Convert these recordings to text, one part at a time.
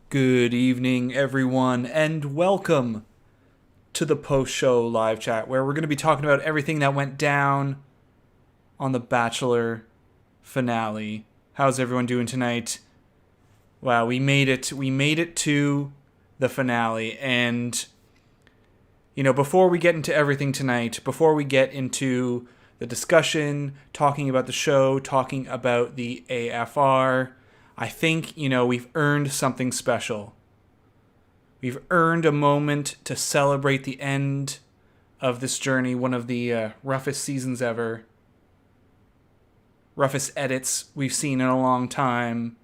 Good evening, everyone, and welcome to the post-show live chat, where we're going to be talking about everything that went down on the Bachelor finale. How's everyone doing tonight? Wow, we made it. We made it to the finale, and, you know, before we get into everything tonight, before we get into the discussion, talking about the show, talking about the AFR, I think, you know, we've earned something special. We've earned a moment to celebrate the end of this journey, one of the roughest seasons ever. Roughest edits we've seen in a long time.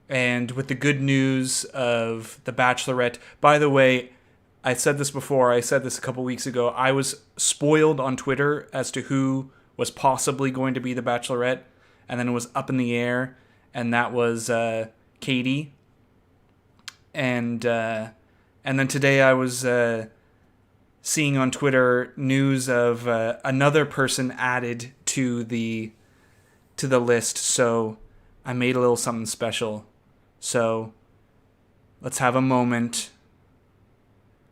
And with the good news of The Bachelorette. By the way, I said this before, I said this a couple weeks ago. I was spoiled on Twitter as to who was possibly going to be The Bachelorette. And then it was up in the air. And that was Katie. And then today I was seeing on Twitter news of another person added to the list. So I made a little something special. So let's have a moment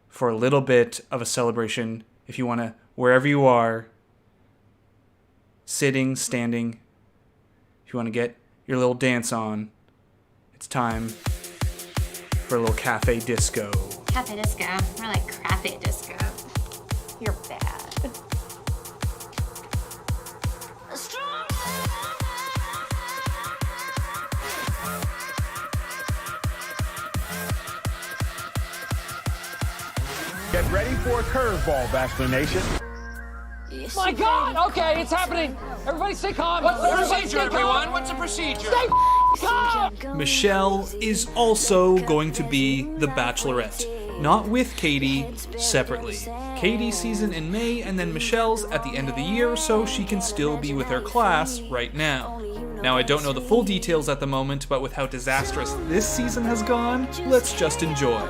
for a little bit of a celebration. If you want to, wherever you are, sitting, standing, if you want to get your little dance on, it's time for a little cafe disco. Cafe disco. More like crappy disco. You're bad. Get ready for a curveball, Bachelor Nation. My God! Okay, it's happening. Everybody stay calm. What's the procedure, everyone? What's the procedure? Stay calm! Michelle is also going to be the Bachelorette. Not with Katie, separately. Katie's season in May, and then Michelle's at the end of the year, so she can still be with her class right now. Now, I don't know the full details at the moment, but with how disastrous this season has gone, let's just enjoy.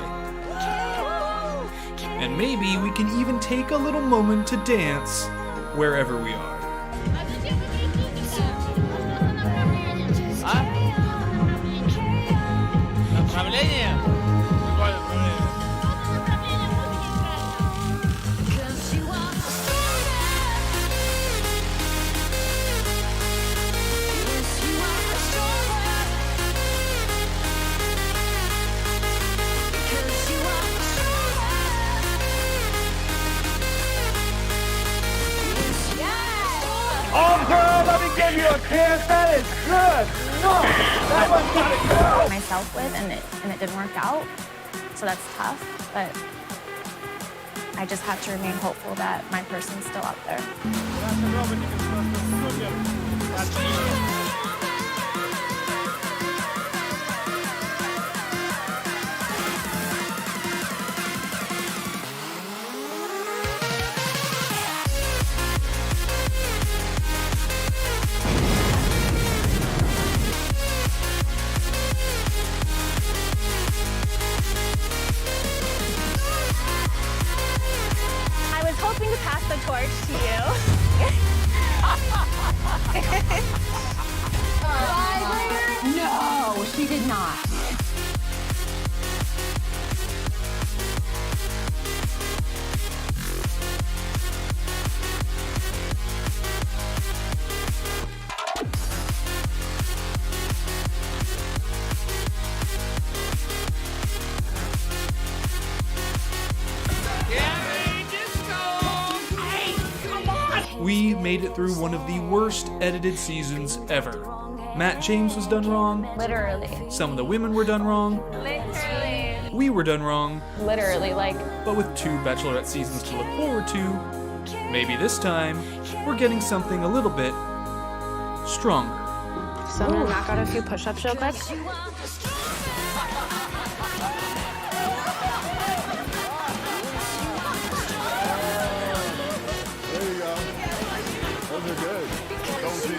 And maybe we can even take a little moment to dance wherever we are. Oh, girl, let me give you a kiss. That is good. No, that one's got it go. Myself with, and it didn't work out. So that's tough, but I just have to remain hopeful that my person's still out there. I was hoping to pass the torch to you. No, she did not. We made it through one of the worst edited seasons ever. Matt James was done wrong. Literally. Some of the women were done wrong. Literally. We were done wrong. Literally, like. But with 2 Bachelorette seasons to look forward to, maybe this time, we're getting something a little bit stronger. So I'm gonna knock out a few push-ups real quick. There you go. Those are good. Don't you?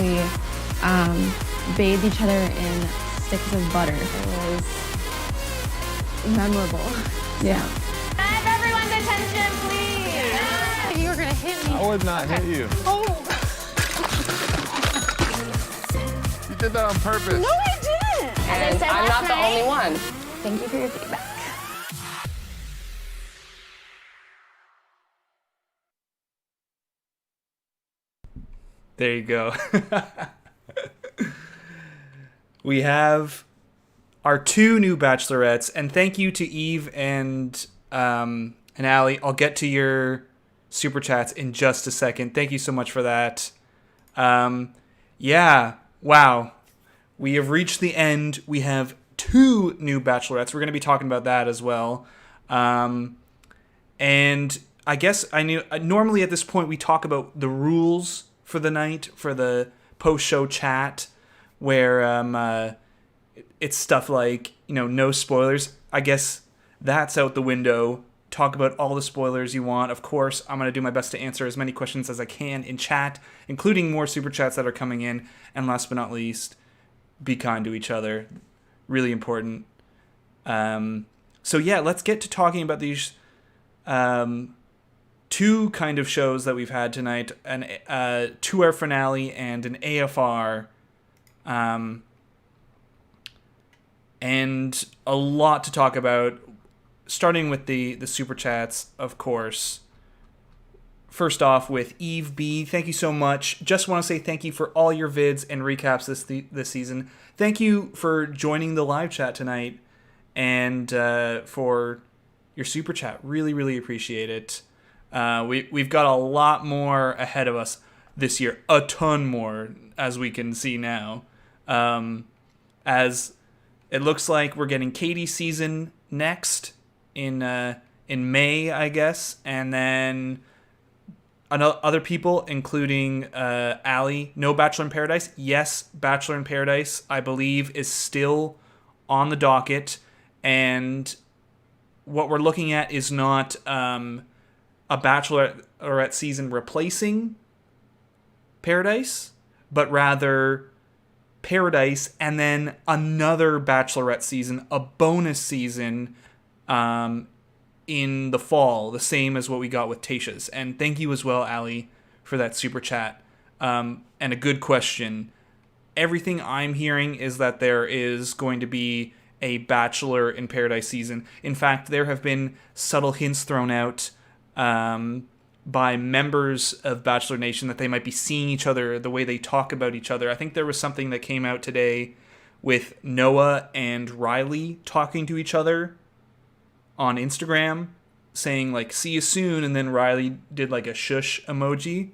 We bathed each other in sticks of butter. It was memorable. Yeah. Can I have everyone's attention, please? You were gonna hit me. I would not hit you. Oh. You did that on purpose. No, I didn't. And I'm not the only one. Thank you for your feedback. There you go. We have our 2 new bachelorettes, and thank you to Eve and Allie. I'll get to your super chats in just a second. Thank you so much for that. Yeah, wow. We have reached the end. We have 2 new bachelorettes. We're going to be talking about that as well. And I guess normally at this point we talk about the rules for the night, for the post-show chat, where it's stuff like, no spoilers. I guess that's out the window. Talk about all the spoilers you want. Of course, I'm going to do my best to answer as many questions as I can in chat, including more super chats that are coming in. And last but not least, be kind to each other. Really important. So yeah, let's get to talking about these 2 kind of shows that we've had tonight, an 2-hour finale and an AFR, and a lot to talk about, starting with the super chats, of course. First off with Eve B, thank you so much. Just want to say thank you for all your vids and recaps this season. Thank you for joining the live chat tonight and for your super chat. Really, really appreciate it. We've got a lot more ahead of us this year, a ton more, as we can see now. As it looks like we're getting Katie's season next in May, I guess, and then other people, including Allie. No Bachelor in Paradise. Yes, Bachelor in Paradise, I believe, is still on the docket, and what we're looking at is not a Bachelorette season replacing Paradise, but rather Paradise and then another Bachelorette season, a bonus season in the fall, the same as what we got with Tayshia's. And thank you as well, Allie, for that super chat. And a good question. Everything I'm hearing is that there is going to be a Bachelor in Paradise season. In fact, there have been subtle hints thrown out by members of Bachelor Nation that they might be seeing each other, the way they talk about each other. I think there was something that came out today with Noah and Riley talking to each other on Instagram, saying like, see you soon, and then Riley did like a shush emoji.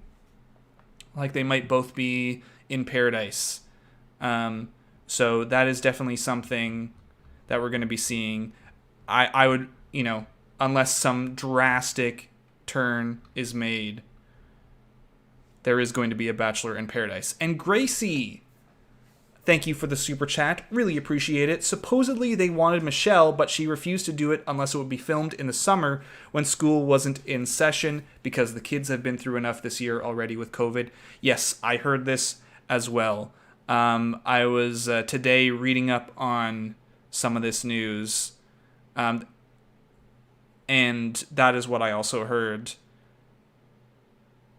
Like they might both be in Paradise. So that is definitely something that we're going to be seeing. I would, unless some drastic turn is made, there is going to be a Bachelor in Paradise. And Gracie, thank you for the super chat. Really appreciate it. Supposedly they wanted Michelle, but she refused to do it unless it would be filmed in the summer when school wasn't in session because the kids have been through enough this year already with COVID. Yes, I heard this as well. I was today reading up on some of this news. And that is what I also heard.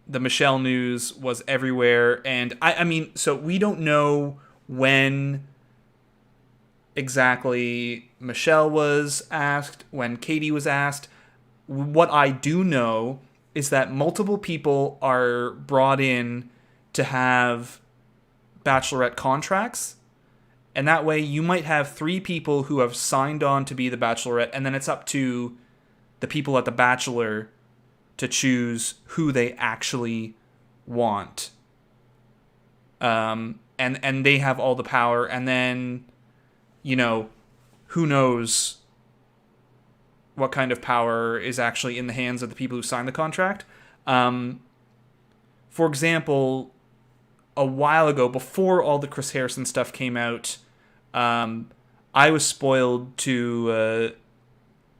The Michelle news was everywhere. And I mean, so we don't know when exactly Michelle was asked, when Katie was asked. What I do know is that multiple people are brought in to have Bachelorette contracts. And that way you might have 3 people who have signed on to be the Bachelorette, and then it's up to the people at the Bachelor to choose who they actually want. And they have all the power, and then, who knows what kind of power is actually in the hands of the people who sign the contract. For example, a while ago, before all the Chris Harrison stuff came out, I was spoiled to...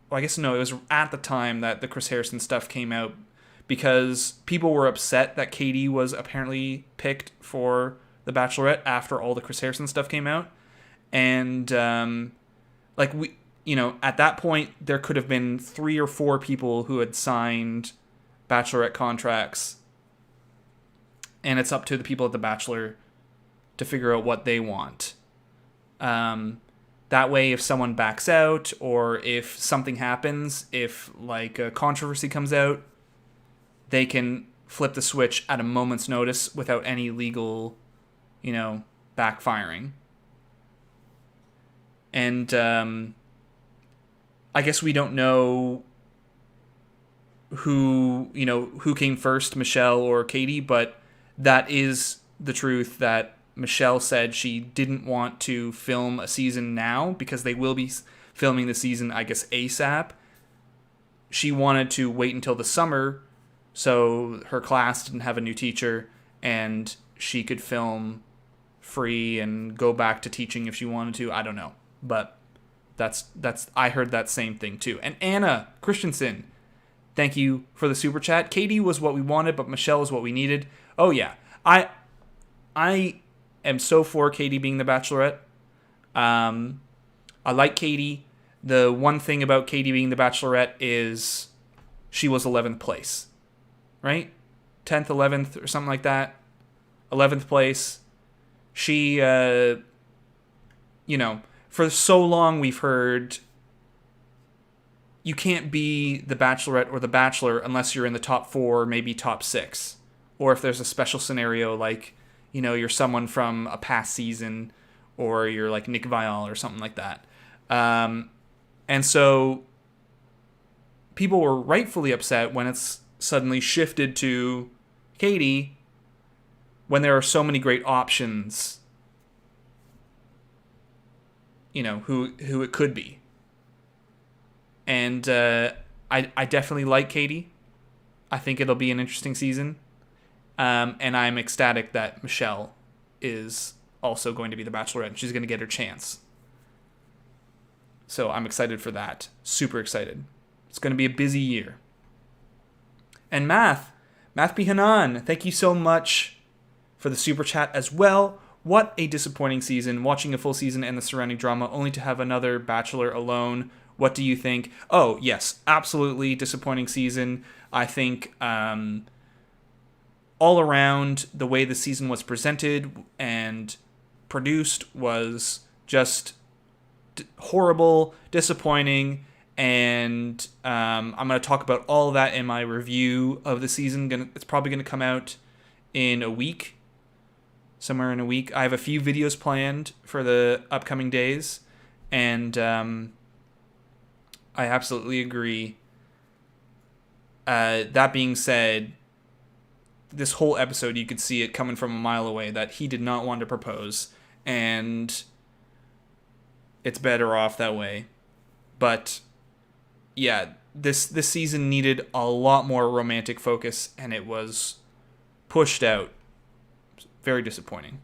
I guess no, it was at the time that the Chris Harrison stuff came out because people were upset that Katie was apparently picked for The Bachelorette after all the Chris Harrison stuff came out. And, at that point, there could have been 3 or 4 people who had signed Bachelorette contracts. And it's up to the people at The Bachelor to figure out what they want. That way, if someone backs out or if something happens, if a controversy comes out, they can flip the switch at a moment's notice without any legal, backfiring. And I guess we don't know who came first, Michelle or Katie, but that is the truth, that Michelle said she didn't want to film a season now because they will be filming the season, I guess, ASAP. She wanted to wait until the summer so her class didn't have a new teacher and she could film free and go back to teaching if she wanted to. I don't know. But that's I heard that same thing too. And Anna Christensen, thank you for the super chat. Katie was what we wanted, but Michelle is what we needed. Oh yeah. I am so for Katie being the Bachelorette. I like Katie. The one thing about Katie being the Bachelorette is she was 11th place, right? 10th, 11th, or something like that. 11th place. She, for so long we've heard you can't be the Bachelorette or the Bachelor unless you're in the top 4, maybe top 6. Or if there's a special scenario like, you're someone from a past season, or you're like Nick Viall or something like that. And so people were rightfully upset when it's suddenly shifted to Katie when there are so many great options, who it could be. And I definitely like Katie. I think it'll be an interesting season. And I'm ecstatic that Michelle is also going to be the Bachelorette, and she's going to get her chance. So I'm excited for that. Super excited. It's going to be a busy year. And Math B. Hanan, thank you so much for the super chat as well. What a disappointing season. Watching a full season and the surrounding drama only to have another Bachelor alone. What do you think? Oh, yes, absolutely disappointing season. I think all around the way the season was presented and produced was just horrible, disappointing, and I'm going to talk about all of that in my review of the season. It's probably going to come out in a week, somewhere in a week. I have a few videos planned for the upcoming days, and I absolutely agree. That being said, this whole episode, you could see it coming from a mile away that he did not want to propose, and it's better off that way. But yeah, this season needed a lot more romantic focus, and it was pushed out. Very disappointing.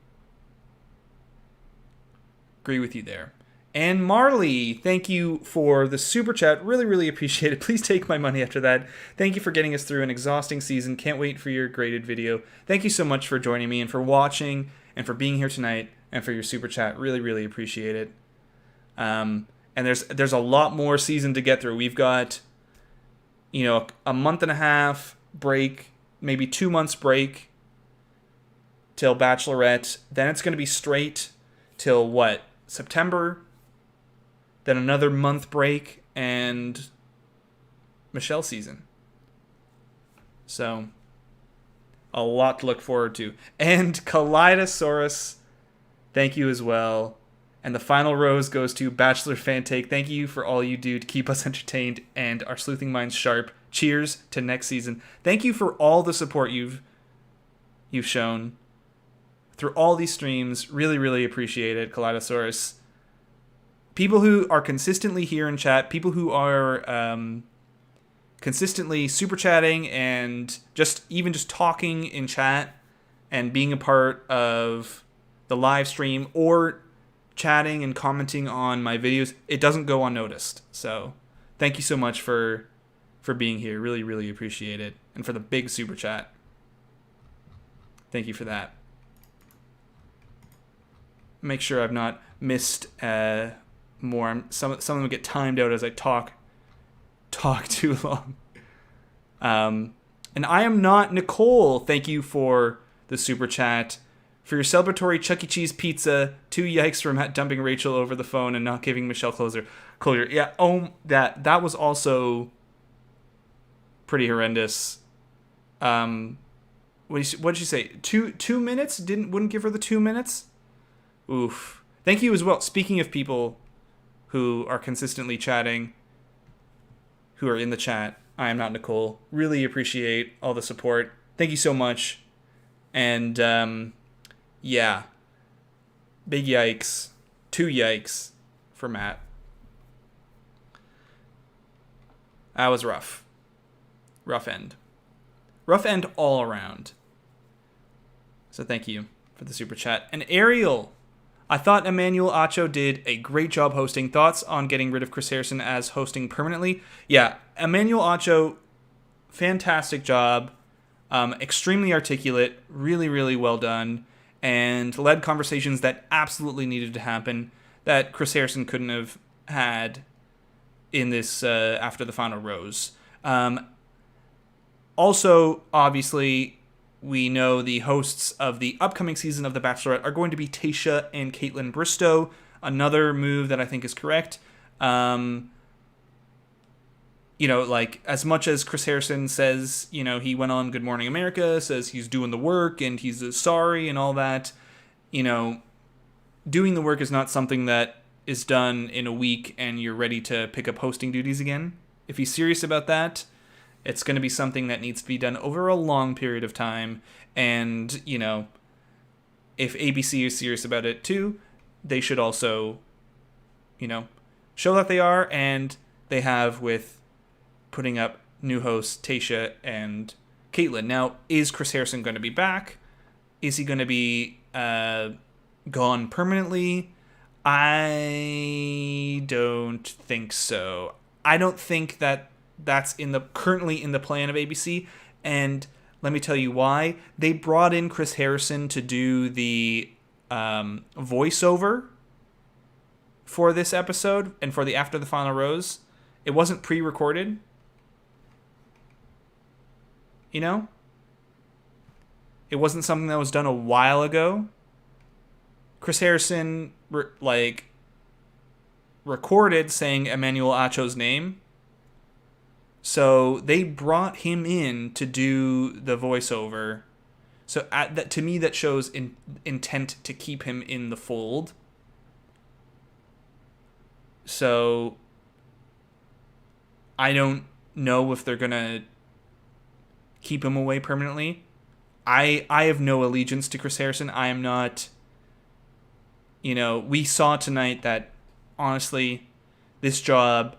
Agree with you there. And Marley, thank you for the super chat. Really, really appreciate it. Please take my money after that. Thank you for getting us through an exhausting season. Can't wait for your graded video. Thank you so much for joining me and for watching and for being here tonight and for your super chat. Really, really appreciate it. And there's a lot more season to get through. We've got, a month and a half break, maybe 2 months break till Bachelorette. Then it's going to be straight till what? September? Then another month break and Michelle season. So, a lot to look forward to. And Kaleidosaurus, thank you as well. And the final rose goes to Bachelor Fan Take. Thank you for all you do to keep us entertained and our sleuthing minds sharp. Cheers to next season. Thank you for all the support you've shown through all these streams. Really, really appreciate it, Kaleidosaurus. People who are consistently here in chat, people who are consistently super chatting and just talking in chat and being a part of the live stream or chatting and commenting on my videos, it doesn't go unnoticed. So thank you so much for being here. Really, really appreciate it. And for the big super chat. Thank you for that. make sure I've not missed more. Some of them get timed out as I talk too long. And I am not Nicole. Thank you for the super chat. For your celebratory Chuck E. Cheese pizza, 2 yikes for Matt dumping Rachel over the phone and not giving Michelle closure. Yeah, that was also pretty horrendous. What did she say? 2 minutes? Wouldn't give her the 2 minutes? Oof. Thank you as well. Speaking of people who are consistently chatting, who are in the chat, I am not Nicole. Really appreciate all the support. Thank you so much. And yeah, big yikes, 2 yikes for Matt. That was rough. Rough end all around. So thank you for the super chat. And Ariel, I thought Emmanuel Acho did a great job hosting. Thoughts on getting rid of Chris Harrison as hosting permanently? Yeah, Emmanuel Acho, fantastic job. Extremely articulate, really, really well done, and led conversations that absolutely needed to happen that Chris Harrison couldn't have had in this after the final rose. Also, obviously, we know the hosts of the upcoming season of The Bachelorette are going to be Tayshia and Caitlin Bristow. Another move that I think is correct. Like, as much as Chris Harrison says, he went on Good Morning America, says he's doing the work and he's sorry and all that, doing the work is not something that is done in a week and you're ready to pick up hosting duties again. If he's serious about that, it's going to be something that needs to be done over a long period of time. And, if ABC is serious about it too, they should also, show that they are, and they have with putting up new hosts Tayshia and Caitlin. Now, is Chris Harrison going to be back? Is he going to be gone permanently? I don't think so. I don't think that that's currently in the plan of ABC, and let me tell you why. They brought in Chris Harrison to do the voiceover for this episode and for the After the Final Rose. It wasn't pre-recorded. It wasn't something that was done a while ago. Chris Harrison recorded saying Emmanuel Acho's name. So they brought him in to do the voiceover. So to me, that shows intent to keep him in the fold. So I don't know if they're going to keep him away permanently. I have no allegiance to Chris Harrison. I am not... we saw tonight that, honestly, this job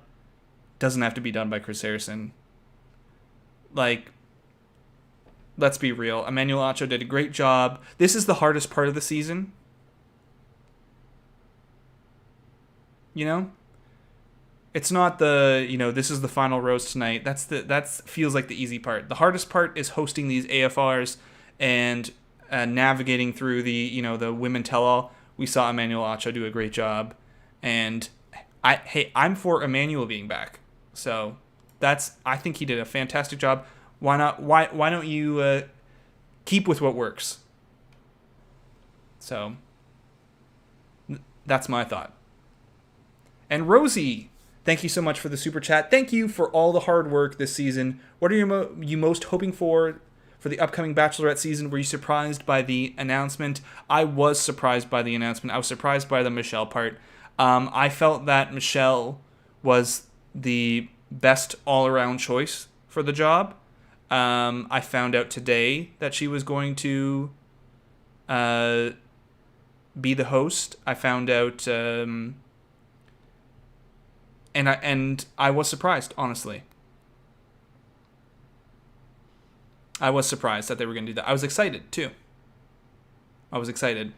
doesn't have to be done by Chris Harrison. Let's be real. Emmanuel Acho did a great job. This is the hardest part of the season. It's not this is the final rose tonight. That feels like the easy part. The hardest part is hosting these AFRs and navigating through the women tell-all. We saw Emmanuel Acho do a great job, and I'm for Emmanuel being back. So I think he did a fantastic job. Why not? Why don't you keep with what works? So that's my thought. And Rosie, thank you so much for the super chat. Thank you for all the hard work this season. What are you most hoping for the upcoming Bachelorette season? Were you surprised by the announcement? I was surprised by the announcement. I was surprised by the Michelle part. I felt that Michelle was the best all-around choice for the job. I found out today that she was going to be the host. I found out, and I was surprised, honestly. I was surprised that they were going to do that. I was excited, too. I was excited.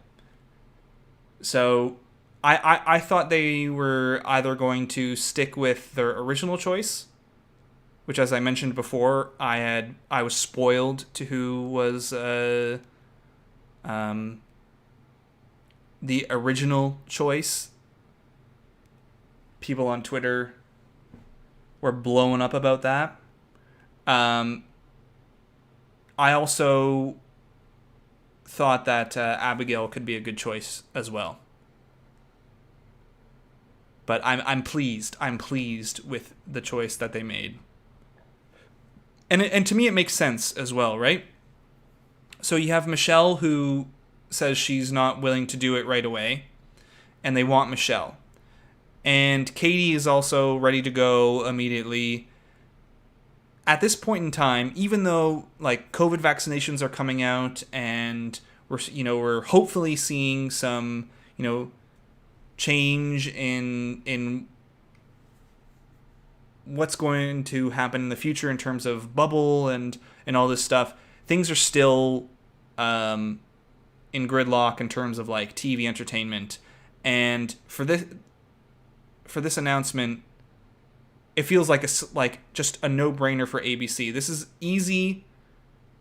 So I thought they were either going to stick with their original choice, which, as I mentioned before, I was spoiled to who was the original choice. People on Twitter were blowing up about that. I also thought that Abigail could be a good choice as well. But I'm pleased. I'm pleased with the choice that they made. And to me, it makes sense as well, right? So you have Michelle, who says she's not willing to do it right away, and they want Michelle. And Katie is also ready to go immediately. At this point in time, even though like COVID vaccinations are coming out, and we're hopefully seeing some change in what's going to happen in the future in terms of bubble and all this stuff, things are still in gridlock in terms of like TV entertainment. And for this announcement, it feels like just a no-brainer for ABC. This is easy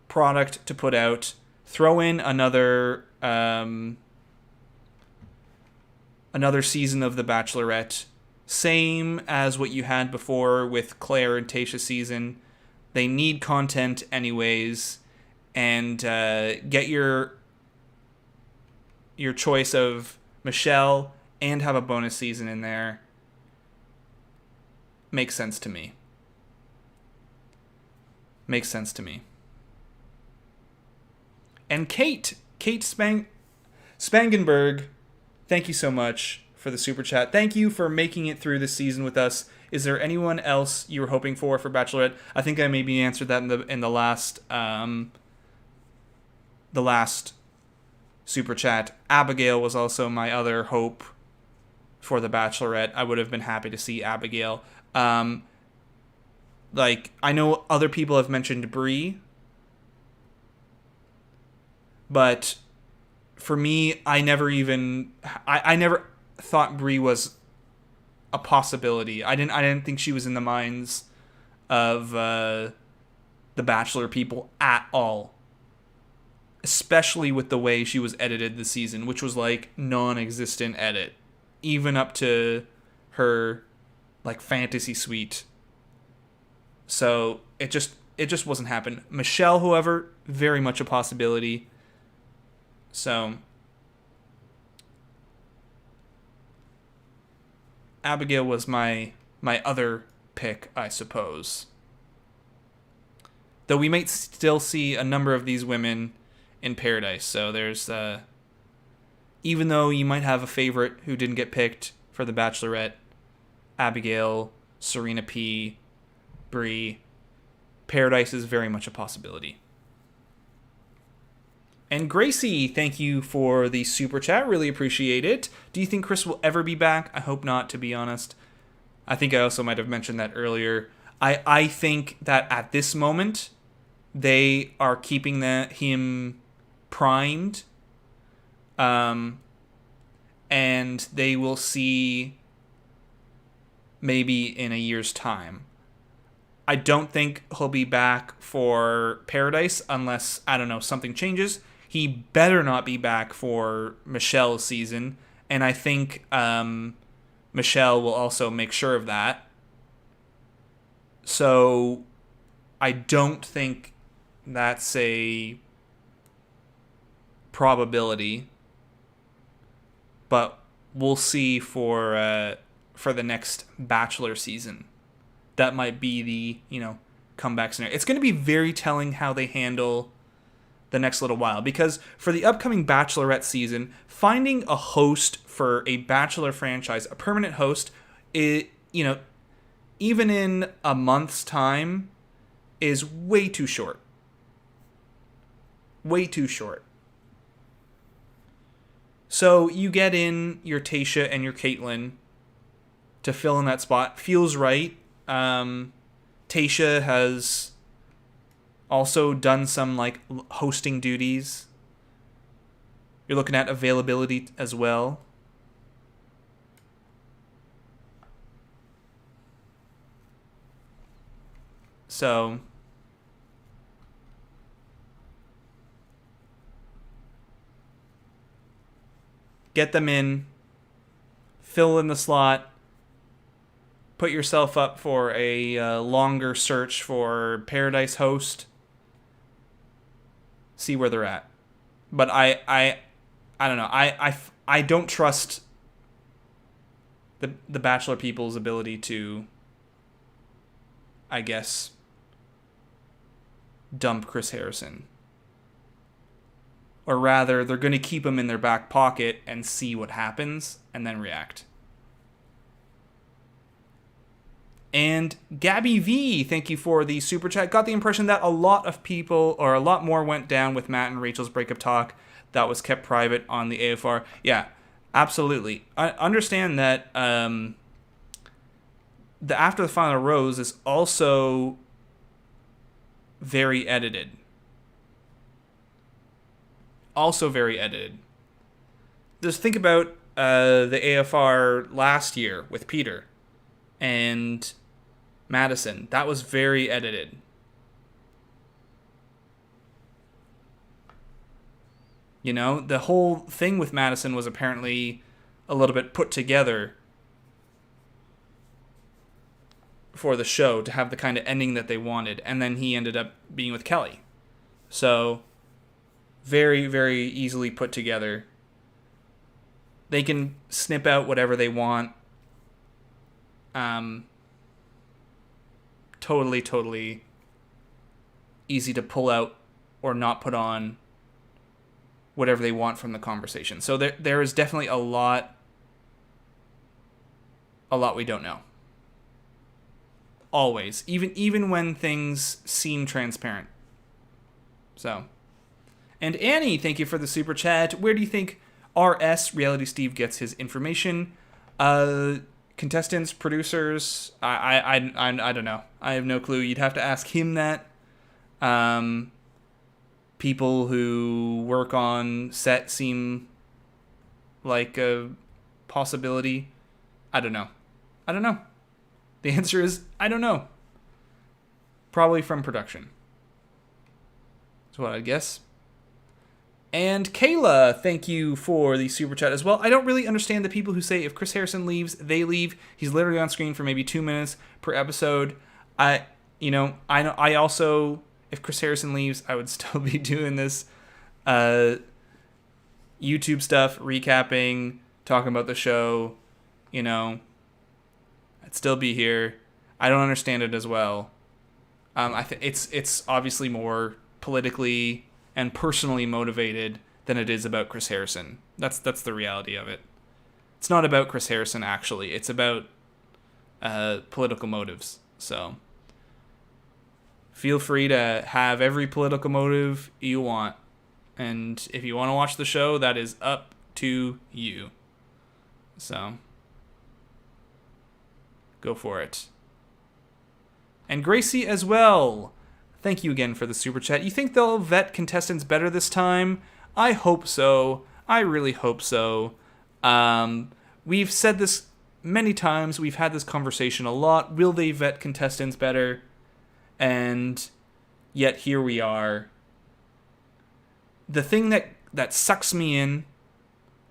product to put out. Throw in another season of The Bachelorette. Same as what you had before with Claire and Tayshia's season. They need content anyways. And get your choice of Michelle and have a bonus season in there. Makes sense to me. Makes sense to me. And Kate Spangenberg, thank you so much for the super chat. Thank you for making it through this season with us. Is there anyone else you were hoping for Bachelorette? I think I maybe answered that in the last super chat. Abigail was also my other hope for the Bachelorette. I would have been happy to see Abigail. I know other people have mentioned Bree, but for me, I never thought Bree was a possibility. I didn't think she was in the minds of the Bachelor people at all. Especially with the way she was edited this season, which was like non-existent edit. Even up to her like fantasy suite. So it just wasn't happening. Michelle, however, very much a possibility. So Abigail was my other pick, I suppose. Though we might still see a number of these women in Paradise. So there's even though you might have a favorite who didn't get picked for the Bachelorette, Abigail, Serena P, Bree, Paradise is very much a possibility. And Gracie, thank you for the super chat. Really appreciate it. Do you think Chris will ever be back? I hope not, to be honest. I think I also might have mentioned that earlier. I think that at this moment, they are keeping him primed. And they will see maybe in a year's time. I don't think he'll be back for Paradise unless, I don't know, something changes. He better not be back for Michelle's season. And I think Michelle will also make sure of that. So I don't think that's a probability. But we'll see for the next Bachelor season. That might be the, comeback scenario. It's going to be very telling how they handle the next little while. Because for the upcoming Bachelorette season, finding a host for a Bachelor franchise, a permanent host, even in a month's time, is way too short. Way too short. So you get in your Tayshia and your Caitlyn to fill in that spot. Feels right. Tayshia has also done some hosting duties. You're looking at availability as well. So Get them in. Fill in the slot. Put yourself up for a longer search for Paradise host. See where they're at. But I don't know. I don't trust the Bachelor people's ability to, I guess, dump Chris Harrison. Or rather, they're going to keep him in their back pocket and see what happens and then react. And Gabby V, thank you for the super chat. Got the impression that a lot of people, or a lot more, went down with Matt and Rachel's breakup talk that was kept private on the AFR. Yeah, absolutely. I understand that the After the Final Rose is also very edited. Also very edited. Just think about the AFR last year with Peter and Madison. That was very edited. You know, the whole thing with Madison was apparently a little bit put together for the show to have the kind of ending that they wanted, and then he ended up being with Kelly. So, very, very easily put together. They can snip out whatever they want. Totally easy to pull out or not put on whatever they want from the conversation. So there is definitely a lot we don't know. Always. Even when things seem transparent. So. And Annie, thank you for the super chat. Where do you think RS, Reality Steve, gets his information? Contestants, producers, I don't know. I have no clue. You'd have to ask him that. People who work on set seem like a possibility. I don't know. The answer is, I don't know. Probably from production. That's what I'd guess. And Kayla, thank you for the super chat as well. I don't really understand the people who say if Chris Harrison leaves, they leave. He's literally on screen for maybe 2 minutes per episode. I also, if Chris Harrison leaves, I would still be doing this YouTube stuff, recapping, talking about the show. I'd still be here. I don't understand it as well. I think it's obviously more politically and personally motivated than it is about Chris Harrison. That's the reality of it. It's not about Chris Harrison, actually. It's about political motives. So feel free to have every political motive you want. And if you want to watch the show, that is up to you. So go for it. And Gracie as well. Thank you again for the super chat. You think they'll vet contestants better this time? I hope so. I really hope so. We've said this many times. We've had this conversation a lot. Will they vet contestants better? And yet here we are. The thing that sucks me in,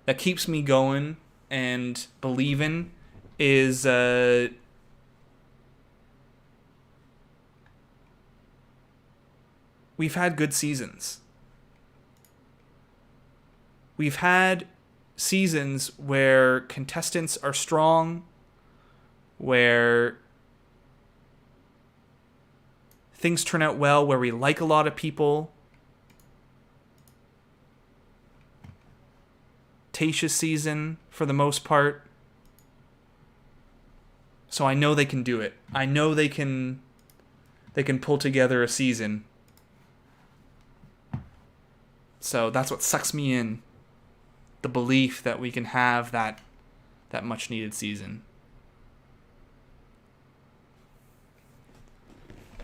that keeps me going and believing, is we've had good seasons. We've had seasons where contestants are strong, where things turn out well, where we like a lot of people. Tayshia's season, for the most part. So I know they can do it. I know they can pull together a season. So that's what sucks me in. The belief that we can have that much needed season.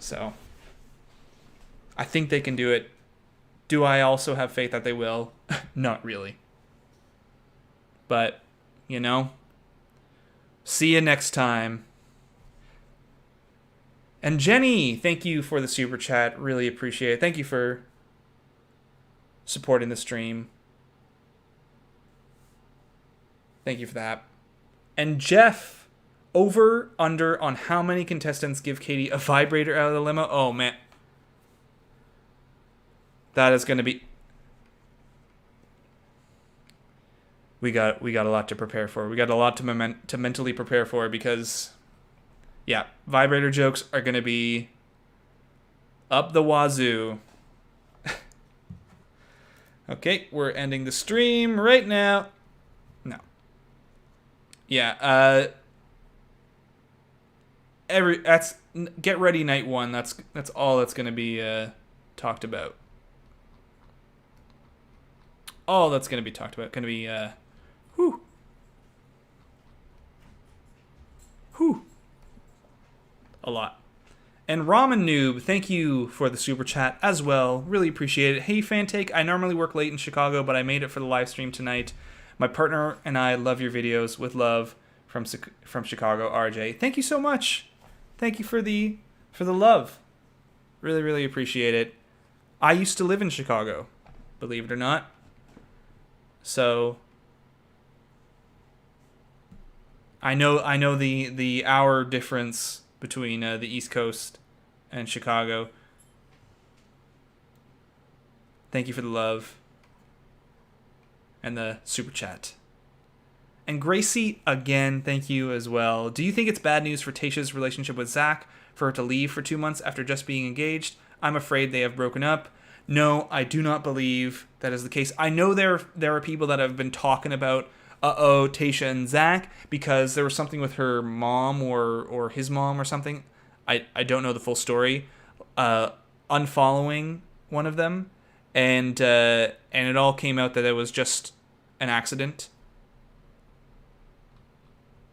So I think they can do it. Do I also have faith that they will? Not really. But, see you next time. And Jenny, thank you for the super chat. Really appreciate it. Thank you for supporting the stream. Thank you for that. And Jeff, over, under on how many contestants give Katie a vibrator out of the limo? Oh, man. That is going to be... We got a lot to prepare for. We got a lot to mentally prepare for because, yeah, vibrator jokes are going to be up the wazoo. Okay, we're ending the stream right now. No. Yeah, get ready night one. That's all that's going to be talked about. All that's going to be talked about. Going to be a lot. And Ramen Noob, thank you for the super chat as well. Really appreciate it. Hey, Fantake, I normally work late in Chicago, but I made it for the live stream tonight. My partner and I love your videos. With love from Chicago, RJ. Thank you so much. Thank you for the love. Really, really appreciate it. I used to live in Chicago, believe it or not. So I know the hour difference between the East Coast and Chicago. Thank you for the love and the super chat. And Gracie, again, thank you as well. Do you think it's bad news for Tayshia's relationship with Zach for her to leave for 2 months after just being engaged? I'm afraid they have broken up. No, I do not believe that is the case. I know there are people that have been talking about Tayshia and Zach because there was something with her mom or his mom or something. I don't know the full story. Unfollowing one of them, and it all came out that it was just an accident.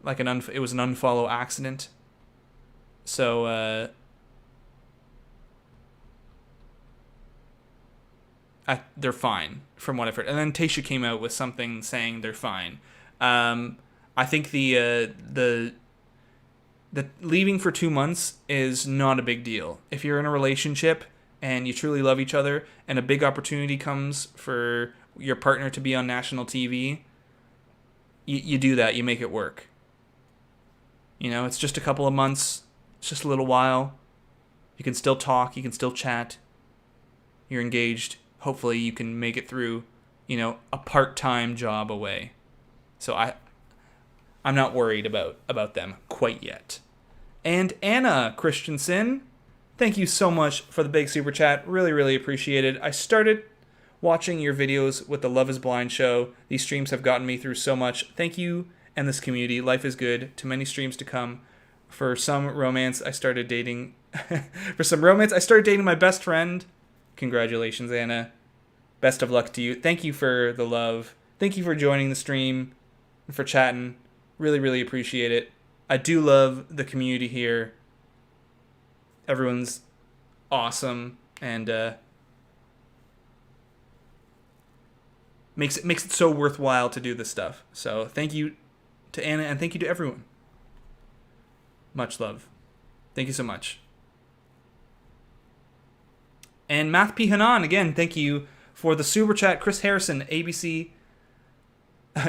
Like it was an unfollow accident. So they're fine, from what I've heard. And then Tayshia came out with something saying they're fine. I think the leaving for 2 months is not a big deal. If you're in a relationship and you truly love each other and a big opportunity comes for your partner to be on national TV, you do that. You make it work. You know, it's just a couple of months. It's just a little while. You can still talk. You can still chat. You're engaged. Hopefully you can make it through, a part-time job away. So I'm not worried about them quite yet. And Anna Christensen, thank you so much for the big super chat. Really, really appreciate it. I started watching your videos with the Love is Blind show. These streams have gotten me through so much. Thank you and this community. Life is good. To many streams to come. For some romance, I started dating my best friend. Congratulations, Anna. Best of luck to you. Thank you for the love. Thank you for joining the stream and for chatting. Really, really appreciate it. I do love the community here. Everyone's awesome and makes it so worthwhile to do this stuff. So thank you to Anna and thank you to everyone. Much love. Thank you so much. And Math P. Hanan, again, thank you for the super chat. Chris Harrison, ABC.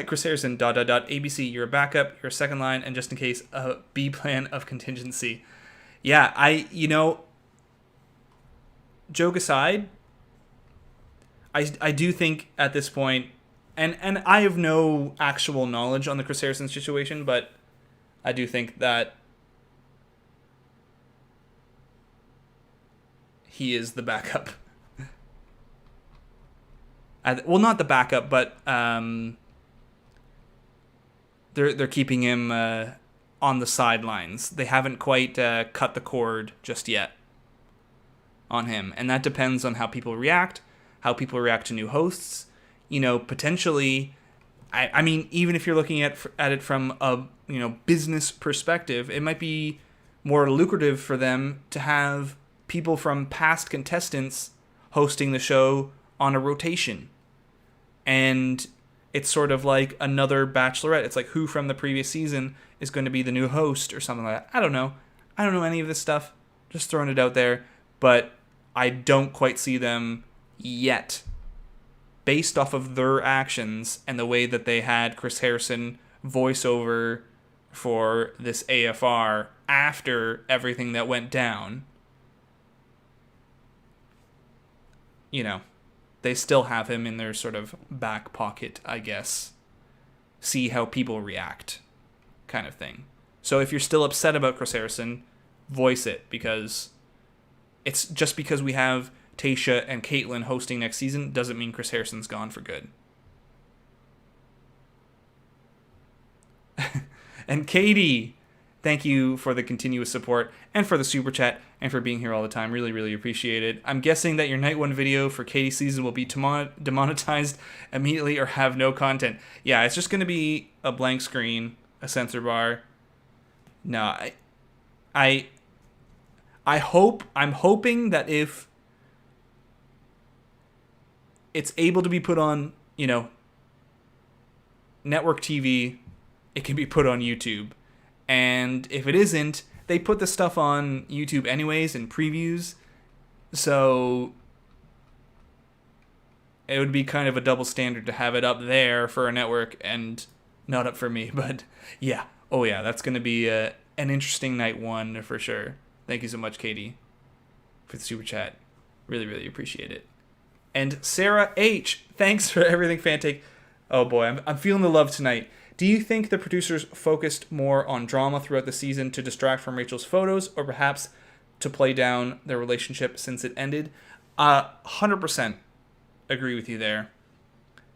Chris Harrison, ... ABC, you're a backup, you're a second line, and just in case, a B plan of contingency. Yeah, joke aside, I do think at this point, and I have no actual knowledge on the Chris Harrison situation, but I do think that he is the backup. Well, not the backup, but they're keeping him on the sidelines. They haven't quite cut the cord just yet on him, and that depends on how people react to new hosts. Potentially, I mean, even if you're looking at it from a business perspective, it might be more lucrative for them to have people from past contestants hosting the show on a rotation. And it's sort of like another Bachelorette. It's like who from the previous season is going to be the new host or something like that. I don't know any of this stuff. Just throwing it out there. But I don't quite see them yet, based off of their actions and the way that they had Chris Harrison voiceover for this AFR after everything that went down, you know, they still have him in their sort of back pocket, I guess. See how people react, kind of thing. So if you're still upset about Chris Harrison, voice it, because it's just because we have Tayshia and Caitlyn hosting next season doesn't mean Chris Harrison's gone for good. And Katie, thank you for the continuous support and for the super chat and for being here all the time. Really, really appreciate it. I'm guessing that your night one video for Katie's season will be demonetized immediately or have no content. Yeah, it's just going to be a blank screen, a censor bar. No, I'm hoping that if it's able to be put on, you know, network TV, it can be put on YouTube. And if it isn't, they put the stuff on YouTube anyways in previews. So it would be kind of a double standard to have it up there for a network and not up for me. But yeah, oh yeah, that's going to be an interesting night one for sure. Thank you so much, Katie, for the super chat. Really, really appreciate it. And Sarah H, thanks for everything, Fantake. Oh boy, I'm feeling the love tonight. Do you think the producers focused more on drama throughout the season to distract from Rachel's photos, or perhaps to play down their relationship since it ended? 100% agree with you there.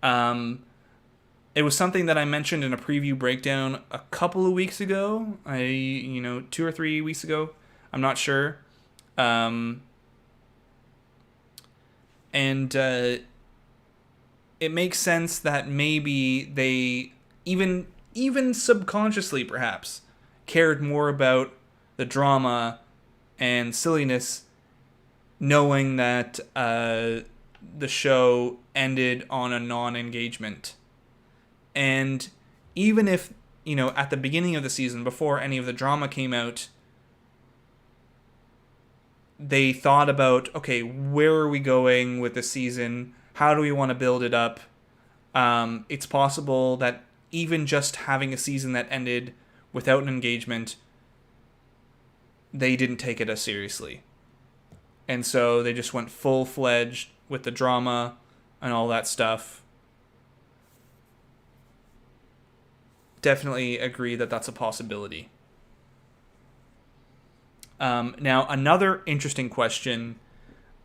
It was something that I mentioned in a preview breakdown a couple of weeks ago. 2 or 3 weeks ago. I'm not sure. It makes sense that maybe they even subconsciously perhaps cared more about the drama and silliness, knowing that the show ended on a non-engagement. And even if, at the beginning of the season, before any of the drama came out, they thought about, okay, where are we going with the season? How do we want to build it up? It's possible that even just having a season that ended without an engagement, they didn't take it as seriously. And so they just went full-fledged with the drama and all that stuff. Definitely agree that that's a possibility. Now, another interesting question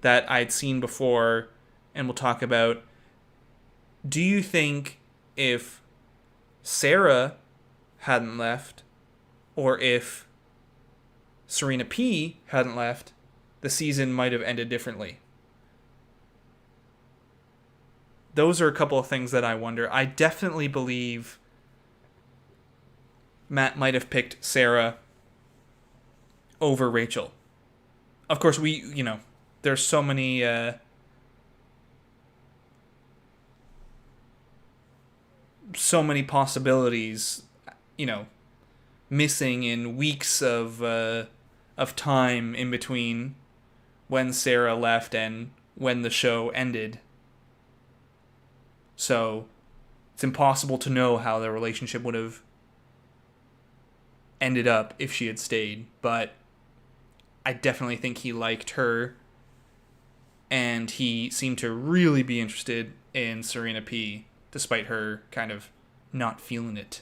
that I'd seen before, and we'll talk about, do you think if Sarah hadn't left, or if Serena P hadn't left, the season might have ended differently? Those are a couple of things that I wonder. I definitely believe Matt might have picked Sarah over Rachel. Of course, there's so many possibilities, missing in weeks of time in between when Sarah left and when the show ended. So it's impossible to know how the relationship would have ended up if she had stayed, but I definitely think he liked her, and he seemed to really be interested in Serena P, despite her kind of not feeling it.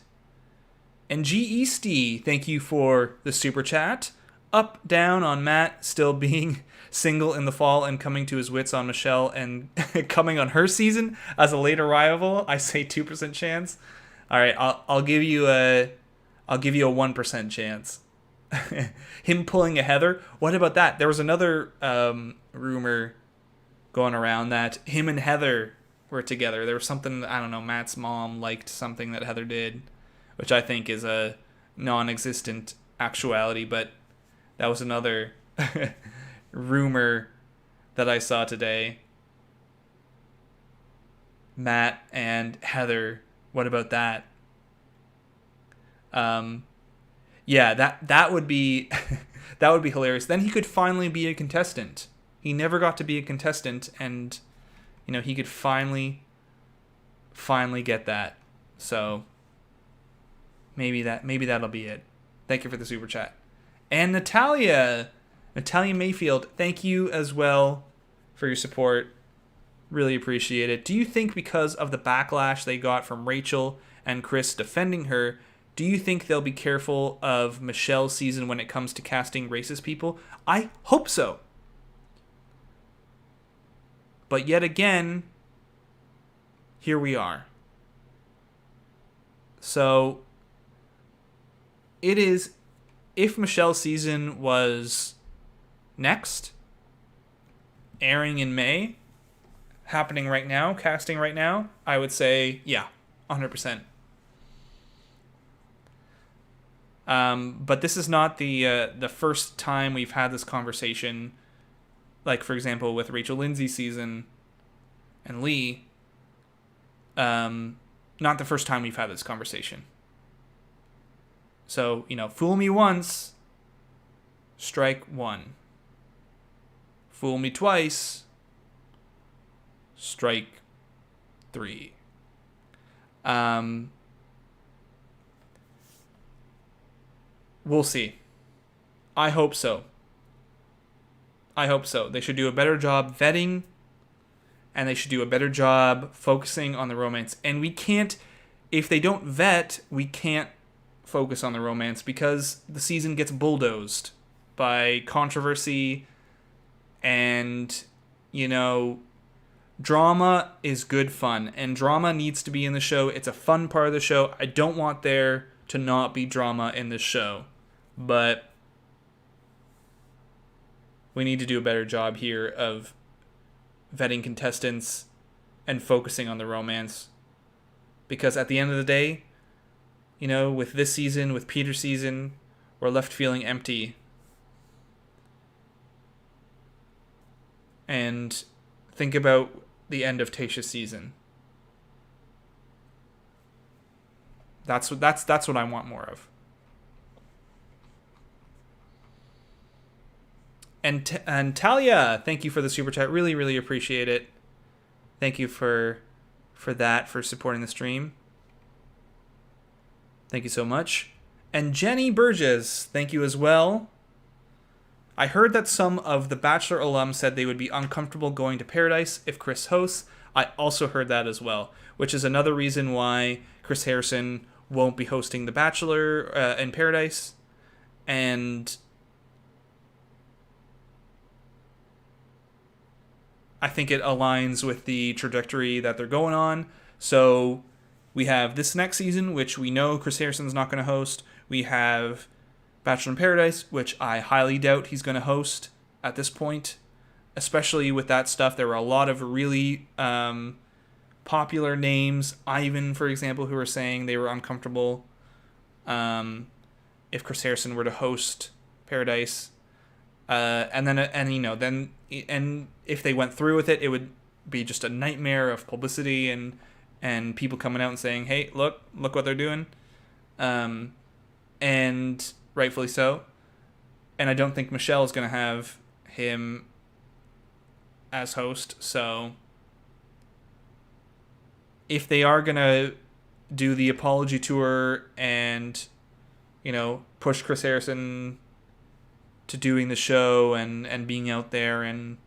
And G. Easty, thank you for the super chat. Up, down on Matt still being single in the fall and coming to his wits on Michelle and coming on her season as a late arrival. I say 2% chance. All right, I'll give you a 1% chance. Him pulling a Heather. What about that? There was another rumor going around that him and Heather were together. There was something, I don't know, Matt's mom liked something that Heather did, which I think is a non-existent actuality, but that was another rumor that I saw today. Matt and Heather, what about that? Yeah, that would be that would be hilarious. Then he could finally be a contestant. He never got to be a contestant, and he could finally get that. So maybe that'll be it. Thank you for the super chat. And Natalia Mayfield, thank you as well for your support. Really appreciate it. Do you think because of the backlash they got from Rachel and Chris defending her, do you think they'll be careful of Michelle's season when it comes to casting racist people? I hope so. But yet again, here we are. So, it is, if Michelle's season was next, airing in May, happening right now, casting right now, I would say, yeah, 100%. But this is not the first time we've had this conversation. Like, for example, with Rachel Lindsay's season and Lee. Not the first time we've had this conversation. So, fool me once, strike one. Fool me twice, strike three. We'll see. I hope so. They should do a better job vetting, and they should do a better job focusing on the romance. And we can't, if they don't vet, we can't focus on the romance because the season gets bulldozed by controversy and, drama is good fun, and drama needs to be in the show. It's a fun part of the show. I don't want there to not be drama in this show, but we need to do a better job here of vetting contestants and focusing on the romance, because at the end of the day, with this season, with Peter's season, we're left feeling empty. And think about the end of Tayshia's season. That's what I want more of. And Talia, thank you for the super chat. Really, really appreciate it. Thank you for that, for supporting the stream. Thank you so much. And Jenny Burgess, thank you as well. I heard that some of the Bachelor alums said they would be uncomfortable going to Paradise if Chris hosts. I also heard that as well, which is another reason why Chris Harrison won't be hosting The Bachelor in Paradise. And I think it aligns with the trajectory that they're going on. So we have this next season, which we know Chris Harrison's not going to host. We have Bachelor in Paradise, which I highly doubt he's going to host at this point. Especially with that stuff, there were a lot of really popular names. Ivan, for example, who were saying they were uncomfortable if Chris Harrison were to host Paradise. And if they went through with it, it would be just a nightmare of publicity and people coming out and saying, "Hey, look what they're doing," and rightfully so. And I don't think Michelle is going to have him as host. So if they are going to do the apology tour and push Chris Harrison to doing the show and being out there and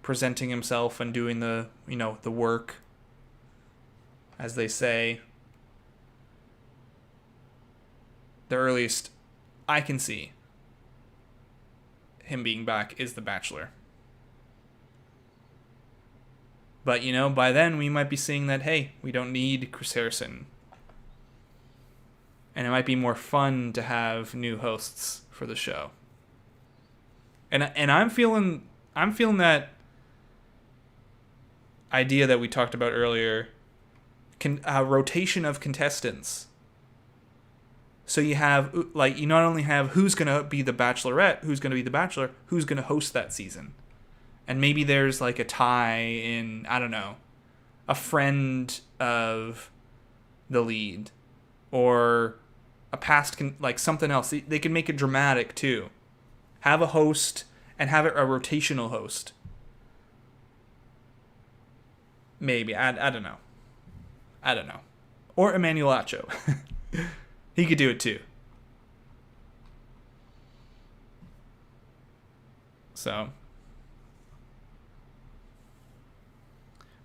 presenting himself and doing the the work, as they say, the earliest I can see him being back is The Bachelor. But by then we might be seeing that, hey, we don't need Chris Harrison, and it might be more fun to have new hosts for the show. And I'm feeling that idea that we talked about earlier, rotation of contestants. So you have, you not only have who's going to be the Bachelorette, who's going to be the Bachelor, who's going to host that season. And maybe there's a tie in, I don't know, a friend of the lead or a past, something else. They can make it dramatic too. Have a host and have it a rotational host. Maybe. I don't know. Or Emmanuel Acho. He could do it too. So.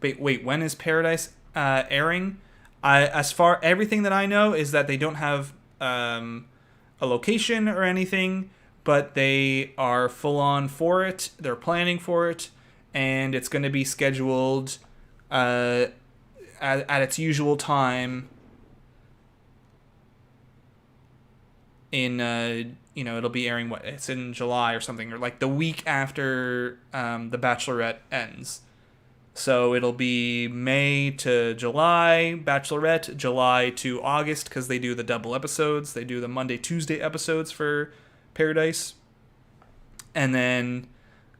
Wait, when is Paradise airing? Everything that I know is that they don't have a location or anything, but they are full on for it. They're planning for it, and it's going to be scheduled at its usual time. In it'll be airing it's in July or something, or like the week after the Bachelorette ends. So it'll be May to July, Bachelorette, July to August, because they do the double episodes. They do the Monday, Tuesday episodes for Paradise. And then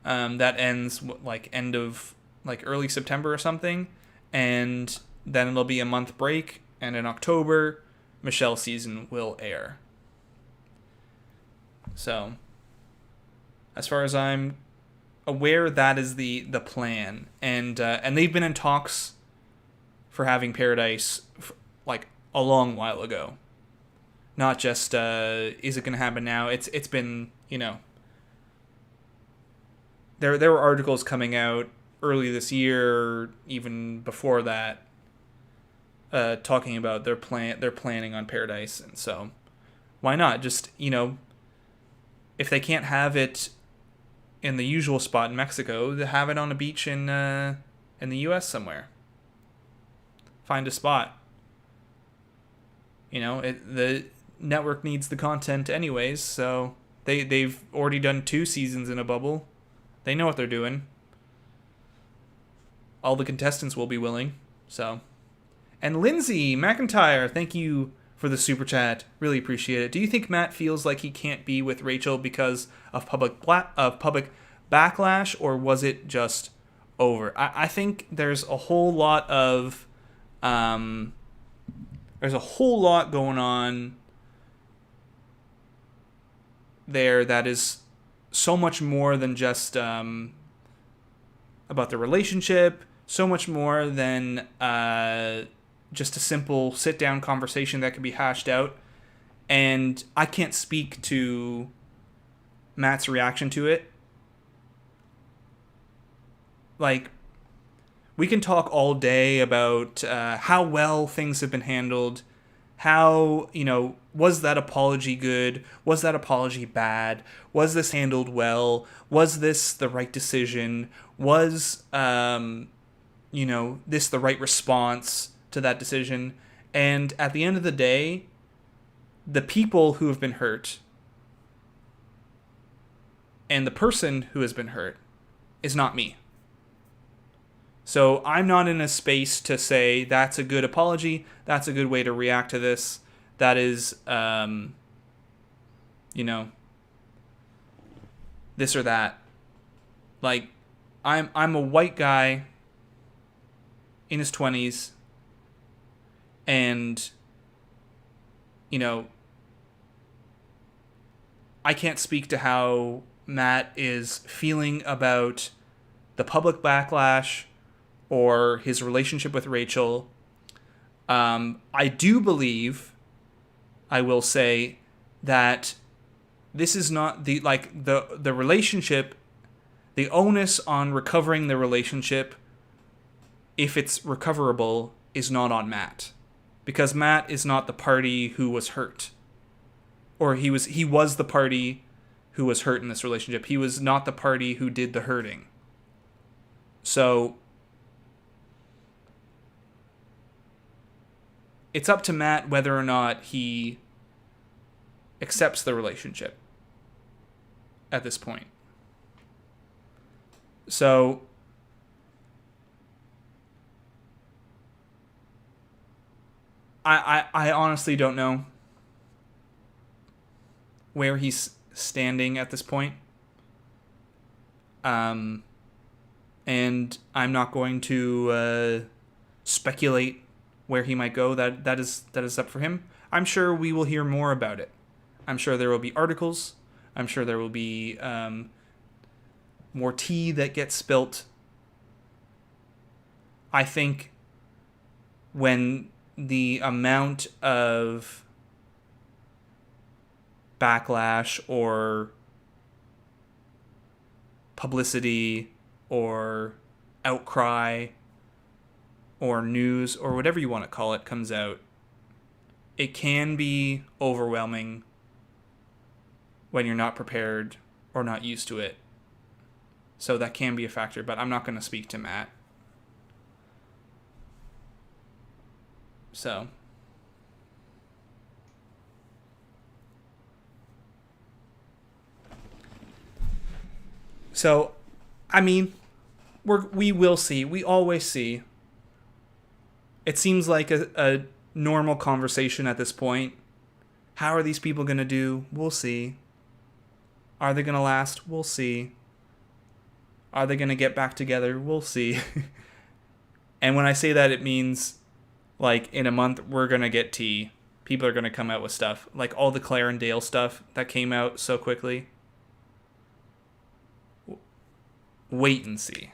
that ends end of early September or something. And then it'll be a month break. And in October, Michelle's season will air. So, as far as I'm aware, that is the plan, and they've been in talks for having Paradise a long while ago. Not just is it going to happen now? It's been there were articles coming out early this year, even before that, talking about they're planning on Paradise, and so why not just if they can't have it in the usual spot in Mexico, to have it on a beach in the U.S. somewhere. Find a spot. The network needs the content anyways, so they've already done 2 seasons in a bubble. They know what they're doing. All the contestants will be willing. So, and Lindsay McIntyre, thank you for the super chat. Really appreciate it. Do you think Matt feels like he can't be with Rachel because of public backlash, or was it just over? I think there's a whole lot of going on there that is so much more than just about the relationship, so much more than just a simple sit-down conversation that could be hashed out. And I can't speak to Matt's reaction to it. We can talk all day about how well things have been handled, how, was that apology good? Was that apology bad? Was this handled well? Was this the right decision? Was, this the right response to that decision? And at the end of the day, the people who have been hurt and the person who has been hurt is not me. So I'm not in a space to say that's a good apology, that's a good way to react to this, that is, this or that. I'm a white guy in his 20s, and I can't speak to how Matt is feeling about the public backlash or his relationship with Rachel. I do believe, I will say, that this is not the relationship, the onus on recovering the relationship, if it's recoverable, is not on Matt. Because Matt is not the party who was hurt. Or he was the party who was hurt in this relationship. He was not the party who did the hurting. So it's up to Matt whether or not he accepts the relationship at this point. So I honestly don't know where he's standing at this point. And I'm not going to speculate where he might go. That is up for him. I'm sure we will hear more about it. I'm sure there will be articles. I'm sure there will be more tea that gets spilt. I think when the amount of backlash or publicity or outcry or news or whatever you want to call it comes out, it can be overwhelming when you're not prepared or not used to it. So that can be a factor, but I'm not going to speak to Matt. So I mean, we will see. We always see. It seems like a normal conversation at this point. How are these people going to do? We'll see. Are they going to last? We'll see. Are they going to get back together? We'll see. And when I say that, it means, like, in a month, we're going to get tea. People are going to come out with stuff. Like, all the Claire and Dale stuff that came out so quickly. Wait and see.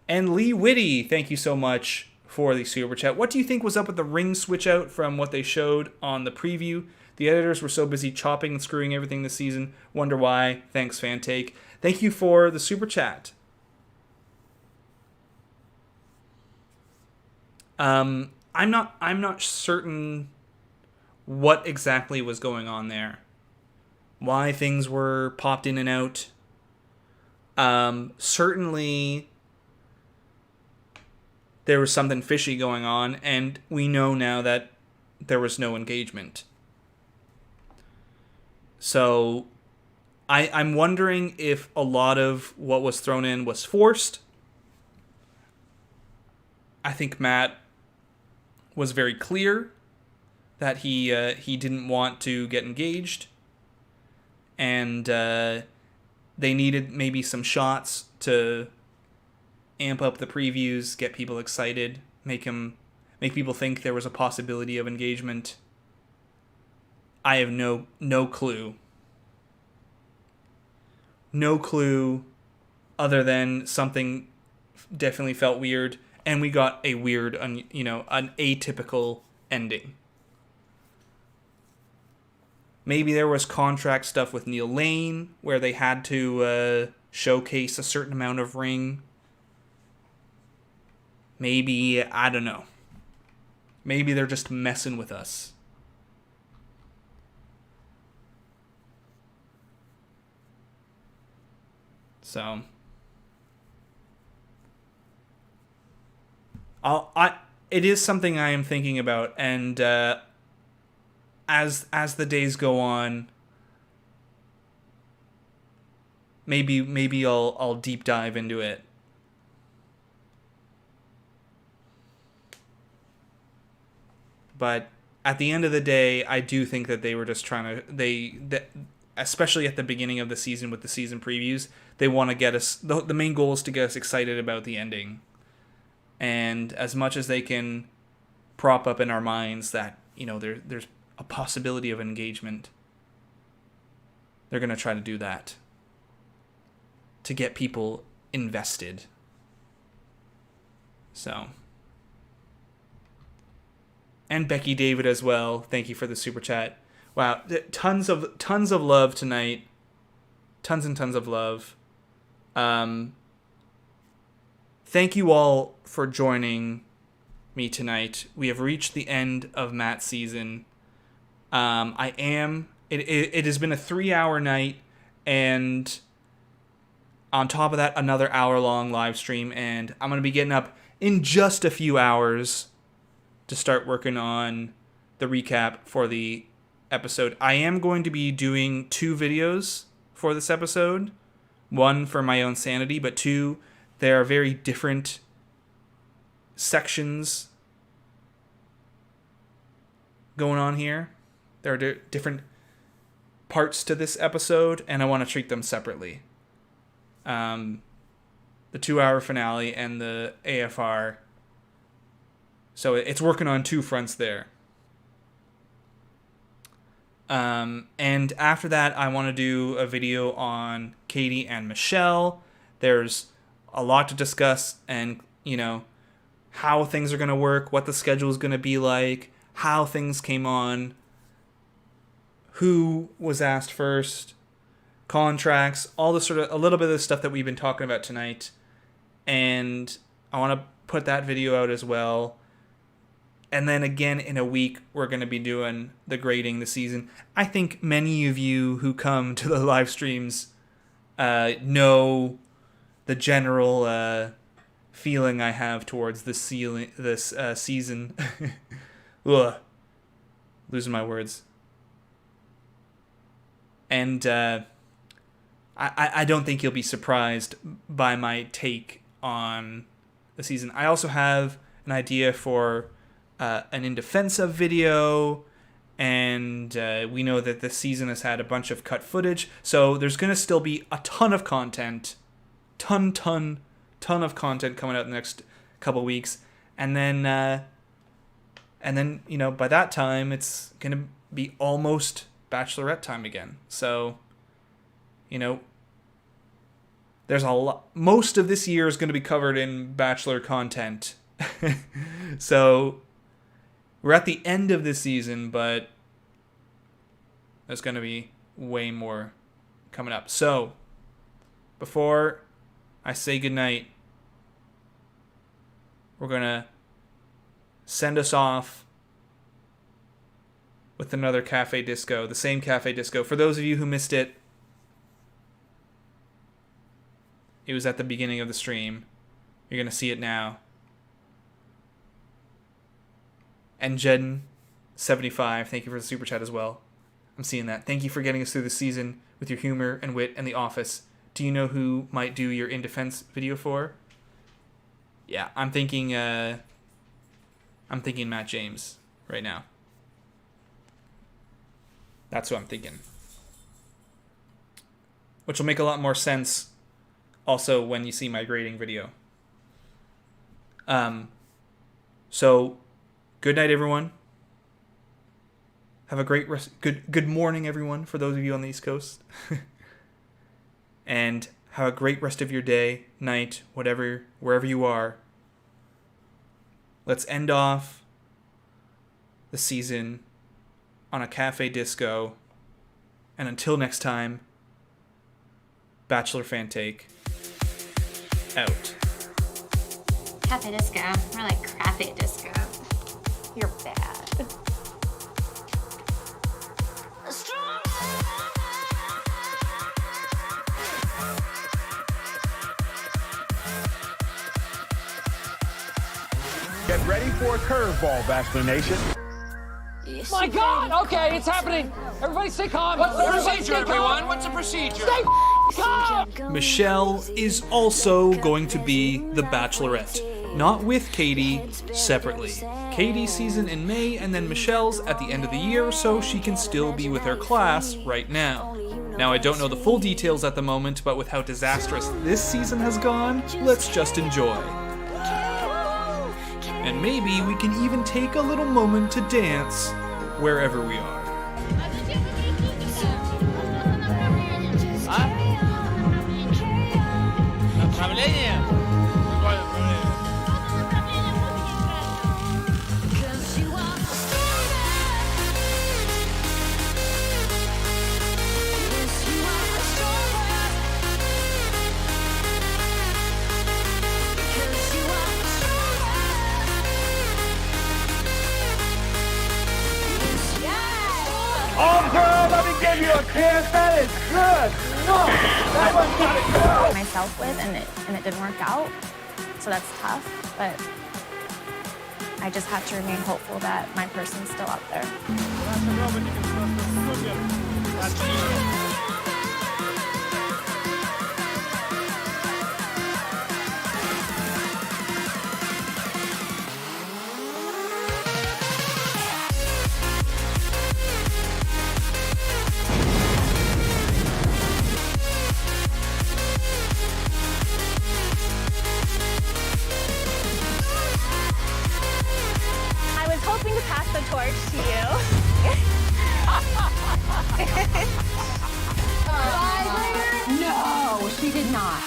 And Lee Whitty, thank you so much for the super chat. What do you think was up with the ring switch out from what they showed on the preview? The editors were so busy chopping and screwing everything this season. Wonder why. Thanks, Fantake. Thank you for the super chat. I'm not certain what exactly was going on there. Why things were popped in and out. Certainly there was something fishy going on, and we know now that there was no engagement. So I'm wondering if a lot of what was thrown in was forced. I think Matt was very clear that he didn't want to get engaged, and they needed maybe some shots to amp up the previews, get people excited, make people think there was a possibility of engagement. I have no clue. No clue other than something definitely felt weird, and we got a weird, an atypical ending. Maybe there was contract stuff with Neil Lane where they had to showcase a certain amount of ring. Maybe, I don't know. Maybe they're just messing with us. So it is something I am thinking about, and as the days go on, maybe I'll deep dive into it. But at the end of the day, I do think that they were just trying to especially at the beginning of the season with the season previews, they want to get us, the main goal is to get us excited about the ending. And as much as they can prop up in our minds that, there's a possibility of engagement, they're going to try to do that to get people invested. So, and Becky David as well, thank you for the super chat. Wow, tons of love tonight. Tons and tons of love. Thank you all for joining me tonight. We have reached the end of Matt's season. It has been a 3-hour night, and on top of that, another hour-long live stream, and I'm going to be getting up in just a few hours to start working on the recap for the episode. I am going to be doing 2 videos for this episode. 1 for my own sanity, but 2, there are very different sections going on here. There are different parts to this episode, and I want to treat them separately. The 2-hour finale and the AFR. So it's working on 2 fronts there. And after that, I want to do a video on Katie and Michelle. There's a lot to discuss, and, how things are going to work, what the schedule is going to be like, how things came on. who was asked first, contracts, all the sort of a little bit of the stuff that we've been talking about tonight. And I want to put that video out as well. And then again in a week, we're going to be doing the grading the season. I think many of you who come to the live streams know the general feeling I have towards this season. Ugh. Losing my words. And I don't think you'll be surprised by my take on the season. I also have an idea for an in defense of video, and we know that this season has had a bunch of cut footage, so there's going to still be a ton of content, ton of content coming out in the next couple weeks, and then you know, by that time it's going to be almost Bachelorette time again. So, you know, there's a lot. Most of this year is going to be covered in Bachelor content. So we're at the end of this season, but there's going to be way more coming up. So before I say goodnight, we're going to send us off with another Cafe Disco, the same Cafe Disco. For those of you who missed it, it was at the beginning of the stream. You're going to see it now. And Jen75, thank you for the super chat as well. I'm seeing that. Thank you for getting us through the season with your humor and wit and The Office. Do you know who might do your in defense video for? Yeah, I'm thinking Matt James right now. That's who I'm thinking. Which will make a lot more sense also when you see my grading video. So good night, everyone. Have a great good morning, everyone, for those of you on the East Coast. And have a great rest of your day, night, whatever, wherever you are. Let's end off the season on a Cafe Disco. And until next time, Bachelor Fan Take out. Cafe Disco. More like Crappy Disco. You're bad. Get ready for a curveball, Bachelor Nation. My God! Okay, it's happening. Everybody stay calm. What's the procedure, everyone? What's the procedure? Stay calm! Michelle is also going to be the Bachelorette. Not with Katie, separately. Katie's season in May, and then Michelle's at the end of the year, so she can still be with her class right now. Now, I don't know the full details at the moment, but with how disastrous this season has gone, let's just enjoy. And maybe we can even take a little moment to dance wherever we are. Oh, girl, let me give you a kiss. That is good. No, that was good. Myself with, and it didn't work out. So that's tough, but I just have to remain hopeful that my person's still up there. I was hoping to pass the torch to you. No, she did not.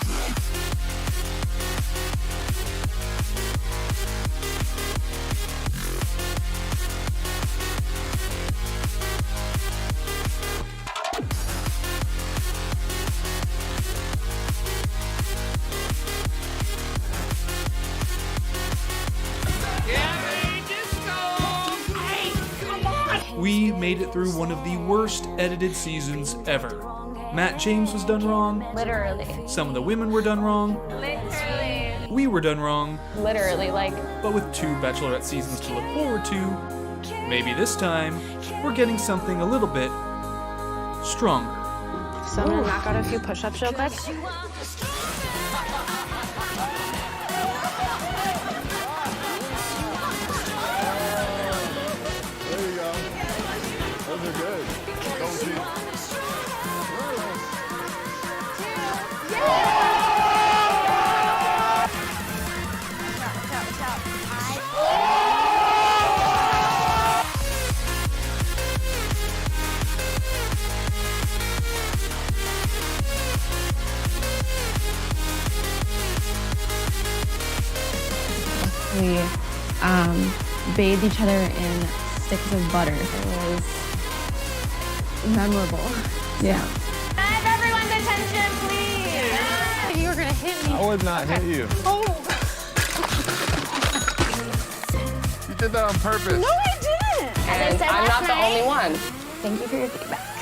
We made it through one of the worst edited seasons ever. Matt James was done wrong. Literally. Some of the women were done wrong. Literally. We were done wrong. Literally, like. But with 2 Bachelorette seasons to look forward to, maybe this time we're getting something a little bit stronger. So I'm gonna knock out a few push-ups real quick. There you go. Those are good. Don't cheat. We bathed each other in sticks of butter. It was memorable. Yeah. Can I have everyone's attention, please? You were gonna hit me. I would not hit you. Oh. You did that on purpose. No, I didn't. As I said I'm last not the night, only one. Thank you for your feedback.